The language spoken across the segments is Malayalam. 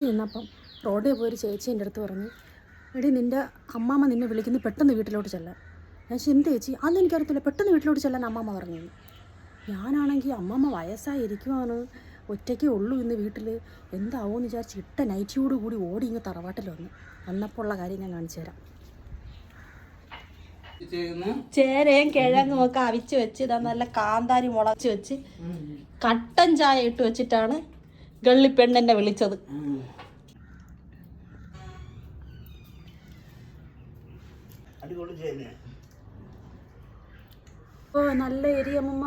നിന്നപ്പം റോഡിൽ പോയൊരു ചേച്ചി എൻ്റെ അടുത്ത് പറഞ്ഞു, എടി നിൻ്റെ അമ്മാമ്മ നിന്നെ വിളിക്കുന്നു, പെട്ടെന്ന് വീട്ടിലോട്ട് ചെല്ലാൻ. ഞാൻ എന്ത് ചേച്ചി, അതൊന്നും എനിക്കറിയത്തില്ല, പെട്ടെന്ന് വീട്ടിലോട്ട് ചെല്ലാൻ അമ്മാമ്മ പറഞ്ഞു. ഞാനാണെങ്കിൽ അമ്മാമ്മ വയസ്സായിരിക്കുവാണ്, ഒറ്റയ്ക്കേ ഉള്ളൂ ഇന്ന് വീട്ടിൽ, എന്താവുമെന്ന് വിചാരിച്ച് ഇട്ട നൈറ്റിയോട് കൂടി ഓടി ഇങ്ങ് തറവാട്ടിൽ വന്നു. വന്നപ്പോൾ ഉള്ള കാര്യം ഞാൻ കാണിച്ചു തരാം. ചേരയും കിഴങ്ങും ഒക്കെ അവിച്ച് വെച്ച് ഇതാ നല്ല കാന്താരി മുളച്ച് വെച്ച് കട്ടൻ ചായ ഇട്ട് വെച്ചിട്ടാണ് ഗള്ളിപ്പെണ്ണെന്നെ വിളിച്ചത്. ഓ നല്ല എരിയമ്മ,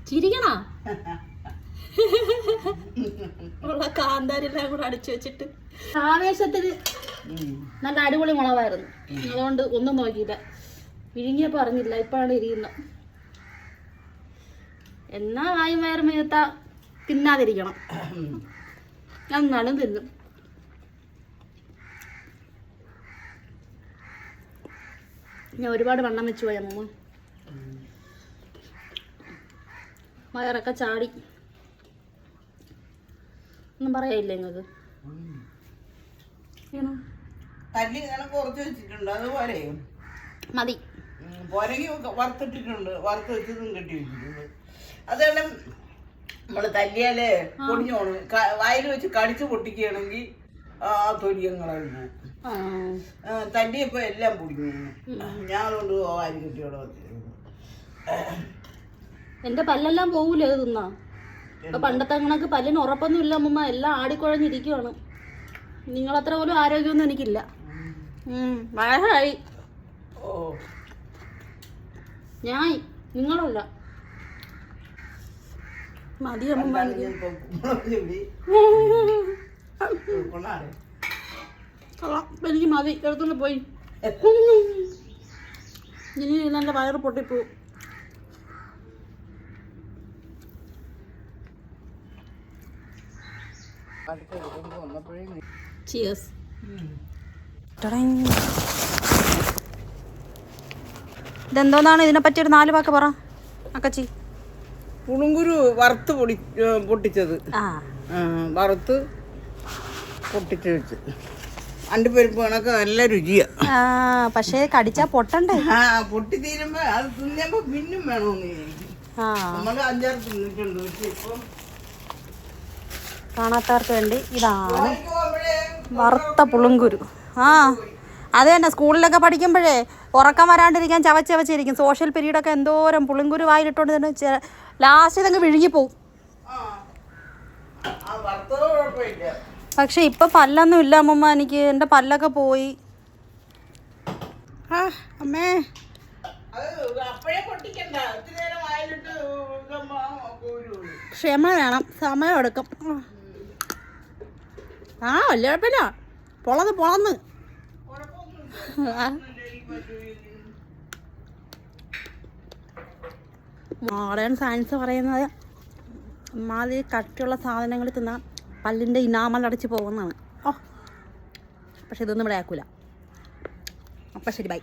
ചിരിക്കണ ഉള്ള കാന്താരിയെല്ലാം കൂടെ അടിച്ചു വെച്ചിട്ട് ആവേശത്തിന് നല്ല അടിപൊളി മുളകായിരുന്നു. അതുകൊണ്ട് ഒന്നും നോക്കിയില്ല, വിഴുങ്ങിയപ്പോൾ അറിഞ്ഞില്ല, ഇപ്പോഴാണ് ഇരിക്കുന്നത്. എന്നാ വായും വയറും വീഴ്ത്താ തിന്നാതിരിക്കണം, എന്നാലും തിന്നും. ഞാൻ ഒരുപാട് വണ്ണം വെച്ച് പോയ അമ്മ, വയറൊക്കെ ചാടി. ഒന്നും പറയാനില്ല നിങ്ങൾക്ക്? മതി, വറുത്തിട്ടിട്ടുണ്ട്, വറുത്ത് വെച്ചതും കെട്ടി വെച്ചിട്ടുണ്ട്. അതെല്ലാം നമ്മള് തല്ലിയാലേ പൊടിഞ്ഞോളൂ. വായിൽ വെച്ച് കടിച്ചു പൊട്ടിക്കുകയാണെങ്കിൽ ആ തൊലിയങ്ങളായിരുന്നു. തല്ലിയപ്പോ എല്ലാം പൊടിഞ്ഞു. ഞാൻ കൊണ്ട് വാരി കെട്ടിയോടെ എന്റെ പല്ലെല്ലാം പോകൂലേ അത് തിന്നാ? ഇപ്പൊ പണ്ടത്തെ കണക്ക് പല്ലിന് ഉറപ്പൊന്നും ഇല്ല അമ്മ, എല്ലാം ആടിക്കുഴഞ്ഞിരിക്കുവാണ്. നിങ്ങളത്ര പോലും ആരോഗ്യമൊന്നും എനിക്കില്ല. വയസ്സായി ഞാൻ, നിങ്ങളല്ല. മതി അമ്മ, എനിക്ക് മതി, എടുത്തോണ്ട് പോയി. ഇനി നല്ല വയറ് പൊട്ടിപ്പോവും. Cheers. ഇതെന്തോന്നാണ്? ഇതിനെ പറ്റി ഒരു 4 വാക്ക് പറ അക്കച്ചി. പുളുങ്കുരു വറുത്ത് പൊട്ടിച്ചത്, വറുത്ത് പൊട്ടിച്ച് വെച്ച് അണ്ടിപ്പരിപ്പ് കണക്ക് നല്ല രുചിയാ. പക്ഷേ കടിച്ചാ പൊട്ടണ്ടേ? പൊട്ടി തീരുമ്പോ അത് തിന്നുമ്പോ പിന്നും വേണമെന്ന് നമ്മള് 5-6 തിന്നിട്ടുണ്ട്. പക്ഷെ ഇപ്പൊ കാണാത്തവർക്ക് വേണ്ടി ഇതാണ് വറുത്ത പുളുങ്കുരു. അത് തന്നെ, സ്കൂളിലൊക്കെ പഠിക്കുമ്പോഴേ ഉറക്കം വരാണ്ടിരിക്കാൻ ചവച്ചിരിക്കും. സോഷ്യൽ പീരീഡൊക്കെ എന്തോരം പുളുങ്കുരു വായിലിട്ടോണ്ട് തന്നെ ലാസ്റ്റ് ഇതങ്ങ് വിഴുങ്ങിപ്പോവും. പക്ഷെ ഇപ്പൊ പല്ലൊന്നും ഇല്ല അമ്മമ്മ, എനിക്ക് എൻ്റെ പല്ലൊക്കെ പോയി. അമ്മേ ക്ഷമ വേണം, സമയം എടുക്കും. വലിയ കുഴപ്പമില്ല, പൊളന്ന് മോഡേൺ സയൻസ് പറയുന്നത് മാതിരി കട്ടിയുള്ള സാധനങ്ങൾ തിന്നാൽ പല്ലിൻ്റെ ഇനാമൽ അടച്ച് പോകുന്നതാണ്. പക്ഷെ ഇതൊന്നും ഇവിടെ ആക്കൂല. അപ്പം ശരി, ബൈ.